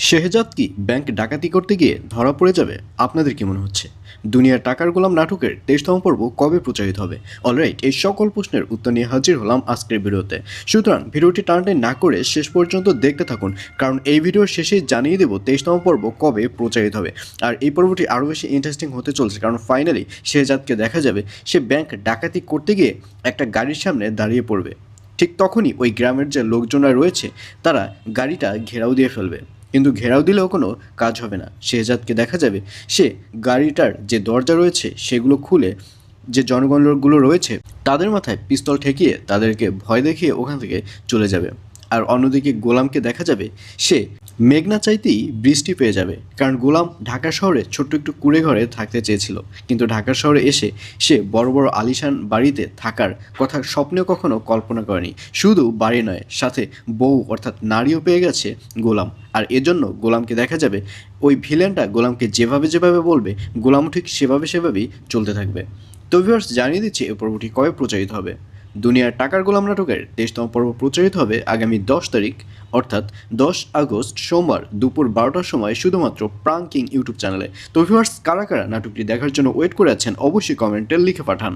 শেহজাদ কি ব্যাংক ডাকাতি করতে গিয়ে ধরা পড়ে যাবে? আপনাদের কি মনে হচ্ছে? দুনিয়ার টাকার গোলাম নাটকের ২৩তম পর্ব কবে প্রচারিত হবে? অলরাইট, এই সকল প্রশ্নের উত্তর নিয়ে হাজির হলাম আজকের ভিডিওতে। সুতরাং ভিডিওটি টানাটানি না করে শেষ পর্যন্ত দেখতে থাকুন, কারণ এই ভিডিওর শেষে জানিয়ে দেব ২৩তম পর্ব কবে প্রচারিত হবে। আর এই পর্বটি আরও বেশি ইন্টারেস্টিং হতে চলছে, কারণ ফাইনালি শেহজাদকে দেখা যাবে সে ব্যাংক ডাকাতি করতে গিয়ে একটা গাড়ির সামনে দাঁড়িয়ে পড়বে। ঠিক তখনই ওই গ্রামের যে লোকজনরা রয়েছে তারা গাড়িটা ঘেরাও দিয়ে ফেলবে, কিন্তু ঘেরাও দিলেও কোনো কাজ হবে না। শেহজাদকে দেখা যাবে সে গাড়িটার যে দরজা রয়েছে সেগুলো খুলে যে জনগণগুলো রয়েছে তাদের মাথায় পিস্তল ঠেকিয়ে তাদেরকে ভয় দেখিয়ে ওখান থেকে চলে যাবে। আর অন্যদিকে গোলামকে দেখা যাবে সে মেঘনা চাইতেই বৃষ্টি পেয়ে যাবে, কারণ গোলাম ঢাকা শহরে ছোট্ট একটু কুঁড়ে ঘরে থাকতে চেয়েছিল, কিন্তু ঢাকা শহরে এসে সে বড় বড় আলিশান বাড়িতে থাকার কথা স্বপ্নেও কখনো কল্পনা করেনি। শুধু বাড়ি নয়, সাথে বউ অর্থাৎ নারীও পেয়ে গেছে গোলাম। আর এজন্য গোলামকে দেখা যাবে ওই ভিলেনটা গোলামকে যেভাবে যেভাবে বলবে গোলামও ঠিক সেভাবেই চলতে থাকবে। তো ভিউয়ার্স, জানিয়ে দিচ্ছি এই পর্বটি কবে প্রচারিত হবে। দুনিয়ার টাকার গোলাম নাটকের ২৩তম পর্ব প্রচারিত হবে আগামী ১০ তারিখ, অর্থাৎ ১০ আগস্ট সোমবার দুপুর ১২টার সময় শুধুমাত্র প্রাঙ্ক কিং ইউটিউব চ্যানেলে। তো ভিউয়ার্স, কারা কারা নাটকটি দেখার জন্য ওয়েট করে আছেন অবশ্যই কমেন্টে লিখে পাঠান।